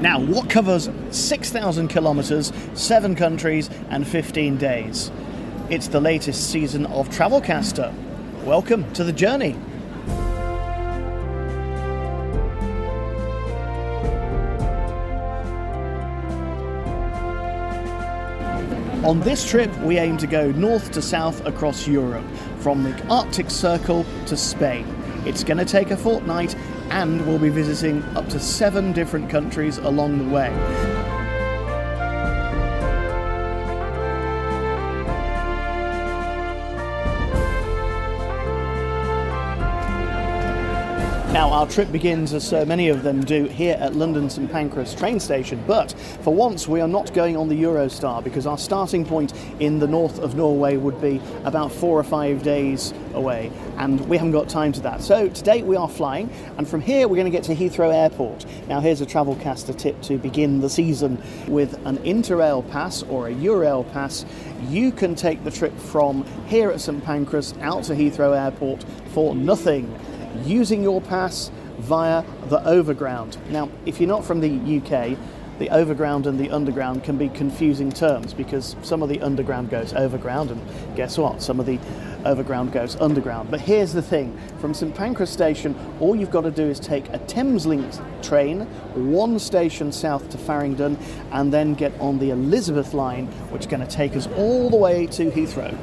Now, what covers 6,000 kilometres, 7 countries and 15 days? It's the latest season of Travelcaster. Welcome to the journey. On this trip, we aim to go north to south across Europe, from the Arctic Circle to Spain. It's going to take a fortnight, and we'll be visiting up to 7 different countries along the way. Now, our trip begins, as so many of them do, here at London St Pancras train station, but for once we are not going on the Eurostar because our starting point in the north of Norway would be about 4 or 5 days away, and we haven't got time to that. So today we are flying, and from here we're going to get to Heathrow Airport. Now, here's a Travelcaster tip to begin the season with an Interrail pass or a Eurail pass. You can take the trip from here at St Pancras out to Heathrow Airport for nothing, using your pass via the overground. Now, if you're not from the UK, the overground and the underground can be confusing terms because some of the underground goes overground and guess what? Some of the overground goes underground. But here's the thing, from St Pancras station, all you've got to do is take a Thameslink train, 1 station south to Farringdon, and then get on the Elizabeth line, which is going to take us all the way to Heathrow.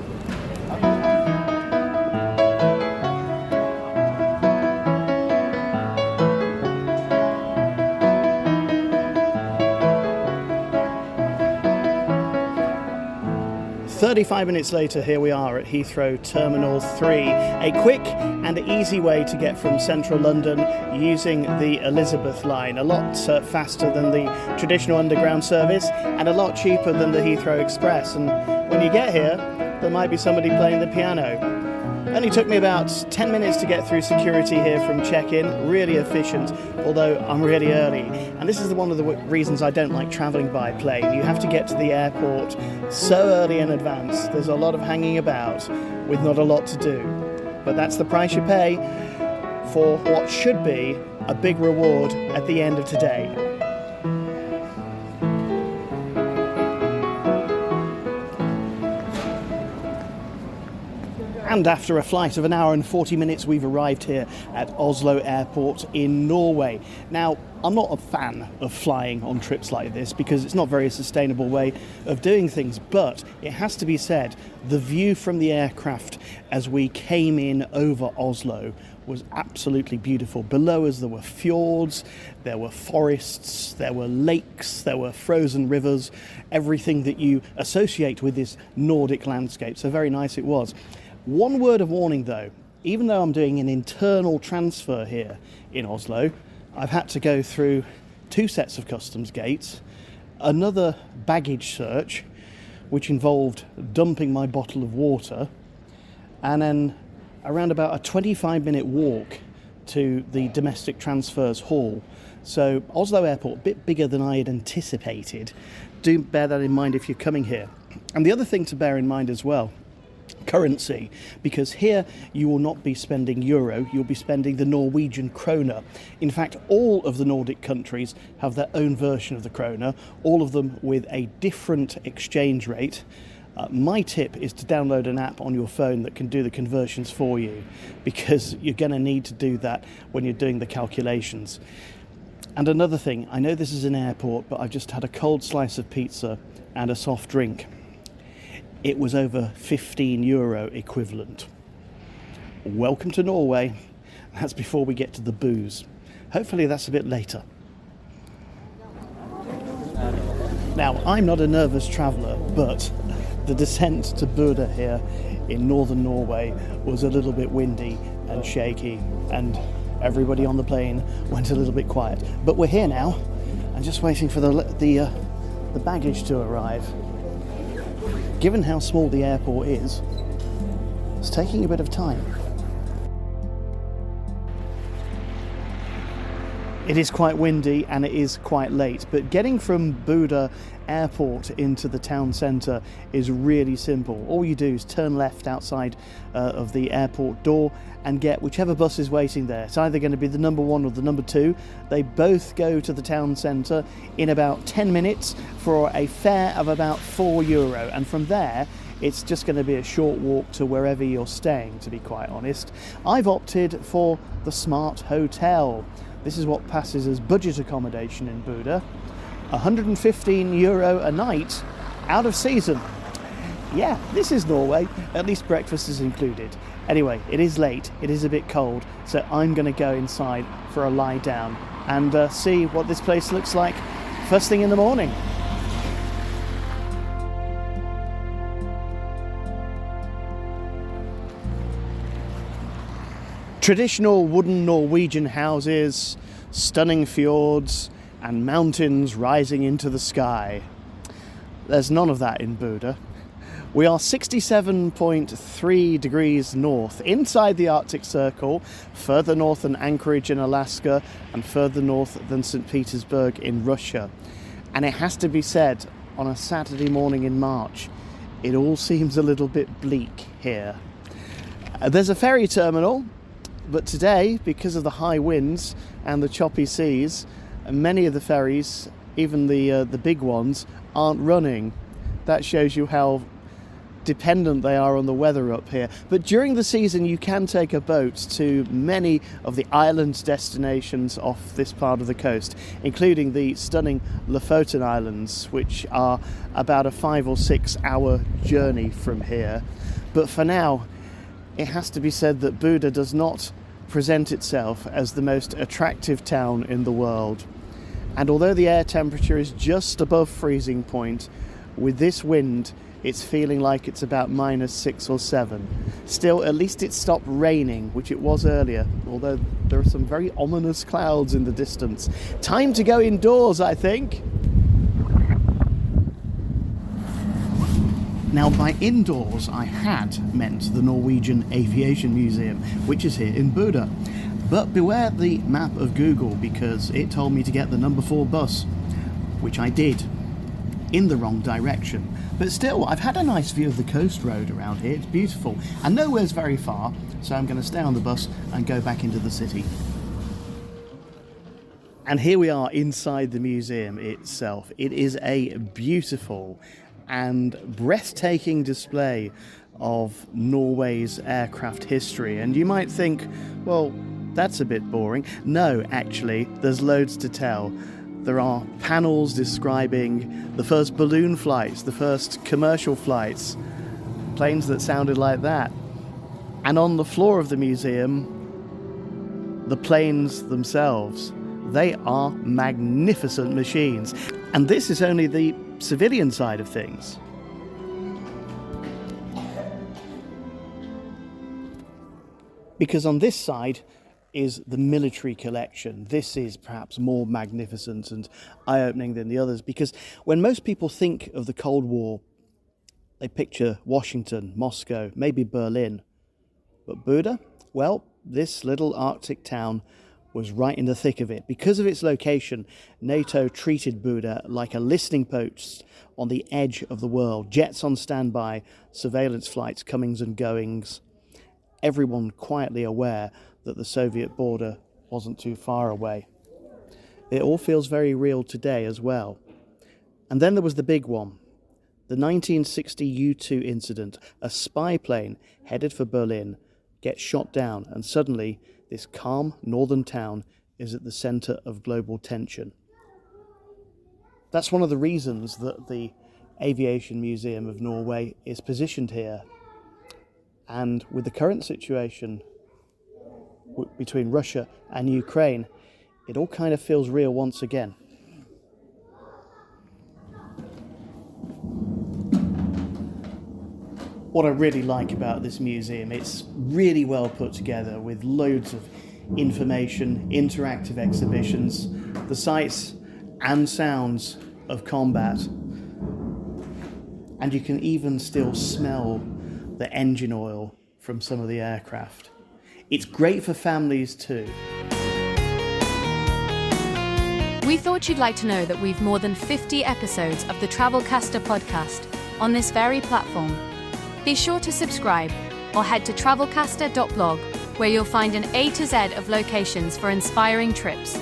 "35 minutes later, here we are at Heathrow Terminal 3. A quick and easy way to get from central London using the Elizabeth line. A lot faster than the traditional underground service and a lot cheaper than the Heathrow Express. And when you get here, there might be somebody playing the piano. Only took me about 10 minutes to get through security here from check-in. Really efficient, although I'm really early. And this is one of the reasons I don't like travelling by plane. You have to get to the airport so early in advance. There's a lot of hanging about with not a lot to do. But that's the price you pay for what should be a big reward at the end of today. And after a flight of 1 hour and 40 minutes, we've arrived here at Oslo Airport in Norway. Now, I'm not a fan of flying on trips like this because it's not a very sustainable way of doing things, but it has to be said, the view from the aircraft as we came in over Oslo was absolutely beautiful. Below us there were fjords, there were forests, there were lakes, there were frozen rivers, everything that you associate with this Nordic landscape. So very nice it was. One word of warning though, even though I'm doing an internal transfer here in Oslo, I've had to go through 2 sets of customs gates, another baggage search, which involved dumping my bottle of water, and then around about a 25-minute walk to the domestic transfers hall. So Oslo Airport, a bit bigger than I had anticipated. Do bear that in mind if you're coming here. And the other thing to bear in mind as well, currency, because here you will not be spending euro, you'll be spending the Norwegian kroner. In fact, all of the Nordic countries have their own version of the kroner, all of them with a different exchange rate. My tip is to download an app on your phone that can do the conversions for you, because you're going to need to do that when you're doing the calculations. And another thing, I know this is an airport, but I've just had a cold slice of pizza and a soft drink. It was over €15 equivalent. Welcome to Norway. That's before we get to the booze. Hopefully that's a bit later. Now, I'm not a nervous traveller, but the descent to Bodø here in northern Norway was a little bit windy and shaky, and everybody on the plane went a little bit quiet. But we're here now, and just waiting for the baggage to arrive. Given how small the airport is, it's taking a bit of time. It is quite windy and it is quite late, but getting from Bodø airport into the town centre is really simple. All you do is turn left outside of the airport door and get whichever bus is waiting there. It's either going to be the number 1 or the number 2. They both go to the town centre in about 10 minutes for a fare of about €4, and from there it's just going to be a short walk to wherever you're staying, to be quite honest. I've opted for the Smart Hotel. This is what passes as budget accommodation in Bodø. €115 a night, out of season. Yeah, this is Norway. At least breakfast is included. Anyway, it is late, it is a bit cold, so I'm going to go inside for a lie down and see what this place looks like first thing in the morning. Traditional wooden Norwegian houses, stunning fjords, and mountains rising into the sky. There's none of that in Bodø. We are 67.3 degrees north, inside the Arctic Circle, further north than Anchorage in Alaska, and further north than St. Petersburg in Russia. And it has to be said, on a Saturday morning in March, it all seems a little bit bleak here. There's a ferry terminal, but today, because of the high winds and the choppy seas, many of the ferries, even the big ones, aren't running. That shows you how dependent they are on the weather up here. But during the season you can take a boat to many of the island destinations off this part of the coast, including the stunning Lofoten Islands, which are about a 5 or 6 hour journey from here. But for now, it has to be said that Bodø does not present itself as the most attractive town in the world. And although the air temperature is just above freezing point, with this wind it's feeling like it's about -6 or 7. Still, at least it stopped raining, which it was earlier, although there are some very ominous clouds in the distance. Time to go indoors, I think. Now, by indoors, I had meant the Norwegian Aviation Museum, which is here in Bodø. But beware the map of Google, because it told me to get the number 4 bus, which I did, in the wrong direction. But still, I've had a nice view of the coast road around here. It's beautiful, and nowhere's very far, so I'm going to stay on the bus and go back into the city. And here we are inside the museum itself. It is a beautiful and breathtaking display of Norway's aircraft history. And you might think, well, that's a bit boring. No, actually, there's loads to tell. There are panels describing the first balloon flights, the first commercial flights, planes that sounded like that. And on the floor of the museum, the planes themselves. They are magnificent machines. And this is only the civilian side of things. Because on this side is the military collection. This is perhaps more magnificent and eye-opening than the others, because when most people think of the Cold War, they picture Washington, Moscow, maybe Berlin. But Bodø? Well, this little Arctic town was right in the thick of it. Because of its location, NATO treated Bodø like a listening post on the edge of the world. Jets on standby, surveillance flights, comings and goings. Everyone quietly aware that the Soviet border wasn't too far away. It all feels very real today as well. And then there was the big one, the 1960 U-2 incident. A spy plane headed for Berlin gets shot down, and suddenly this calm northern town is at the centre of global tension. That's one of the reasons that the Aviation Museum of Norway is positioned here. And with the current situation between Russia and Ukraine, it all kind of feels real once again. What I really like about this museum, it's really well put together with loads of information, interactive exhibitions, the sights and sounds of combat. And you can even still smell the engine oil from some of the aircraft. It's great for families too. We thought you'd like to know that we've more than 50 episodes of the Travelcaster podcast on this very platform. Be sure to subscribe or head to travelcaster.blog, where you'll find an A to Z of locations for inspiring trips.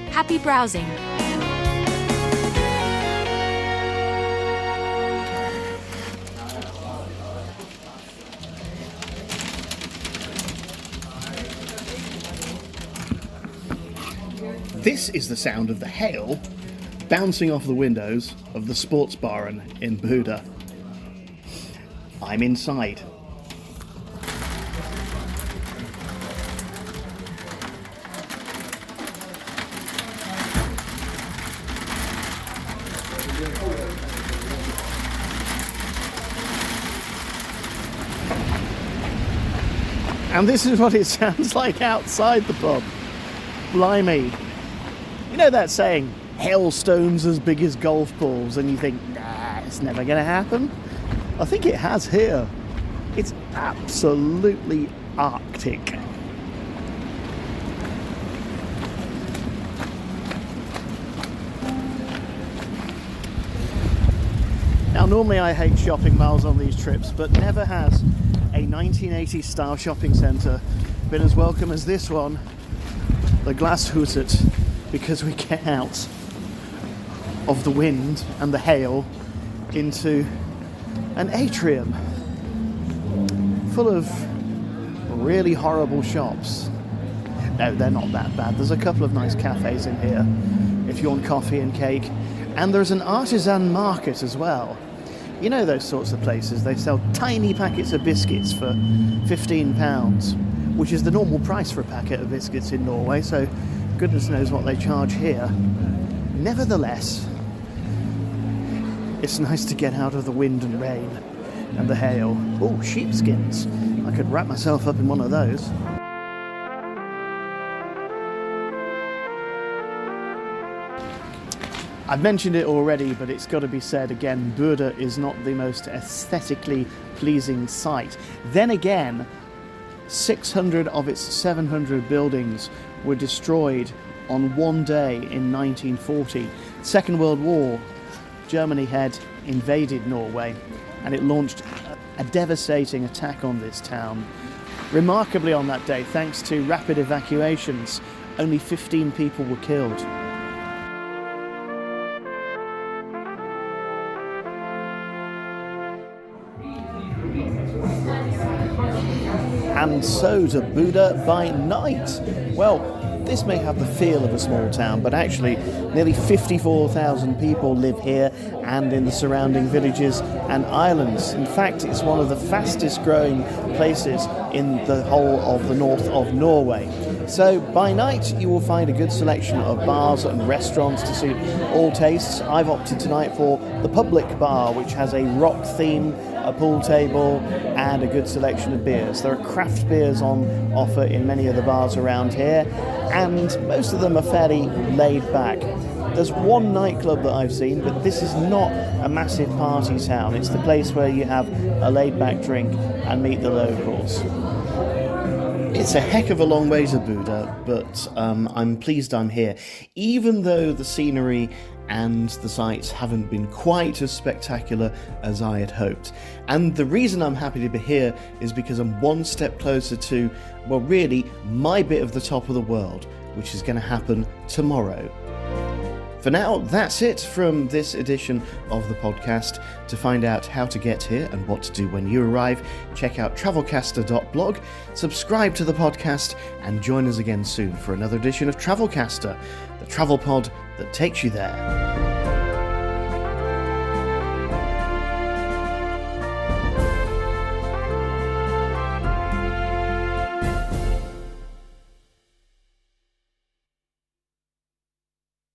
Happy browsing! This is the sound of the hail bouncing off the windows of the Sportsbaren in Bodø. I'm inside. And this is what it sounds like outside the pub. Blimey. You know that saying, hailstones as big as golf balls, and you think, nah, it's never going to happen? I think it has here. It's absolutely Arctic. Now, normally I hate shopping malls on these trips, but never has a 1980s style shopping centre been as welcome as this one, the Glasshuset, because we get out of the wind and the hail into an atrium full of really horrible shops. No, they're not that bad. There's a couple of nice cafes in here if you want coffee and cake, and there's an artisan market as well. You know those sorts of places, they sell tiny packets of biscuits for £15, which is the normal price for a packet of biscuits in Norway, so goodness knows what they charge here. Nevertheless, it's nice to get out of the wind and rain and the hail. Oh, sheepskins. I could wrap myself up in one of those. I've mentioned it already, but it's got to be said again, Bodø is not the most aesthetically pleasing sight. Then again, 600 of its 700 buildings were destroyed on one day in 1940. Second World War, Germany had invaded Norway, and it launched a devastating attack on this town. Remarkably on that day, thanks to rapid evacuations, only 15 people were killed. And so to Bodø by night. Well, this may have the feel of a small town, but actually nearly 54,000 people live here and in the surrounding villages and islands. In fact, it's one of the fastest growing places in the whole of the north of Norway. So by night you will find a good selection of bars and restaurants to suit all tastes. I've opted tonight for the Public Bar, which has a rock theme, a pool table and a good selection of beers. There are craft beers on offer in many of the bars around here, and most of them are fairly laid back. There's one nightclub that I've seen, but this is not a massive party town. It's the place where you have a laid back drink and meet the locals. It's a heck of a long way to Bodø, but I'm pleased I'm here, even though the scenery and the sights haven't been quite as spectacular as I had hoped. And the reason I'm happy to be here is because I'm one step closer to, well, really, my bit of the top of the world, which is going to happen tomorrow. For now, that's it from this edition of the podcast. To find out how to get here and what to do when you arrive, check out travelcaster.blog, subscribe to the podcast, and join us again soon for another edition of Travelcaster, the travel pod that takes you there.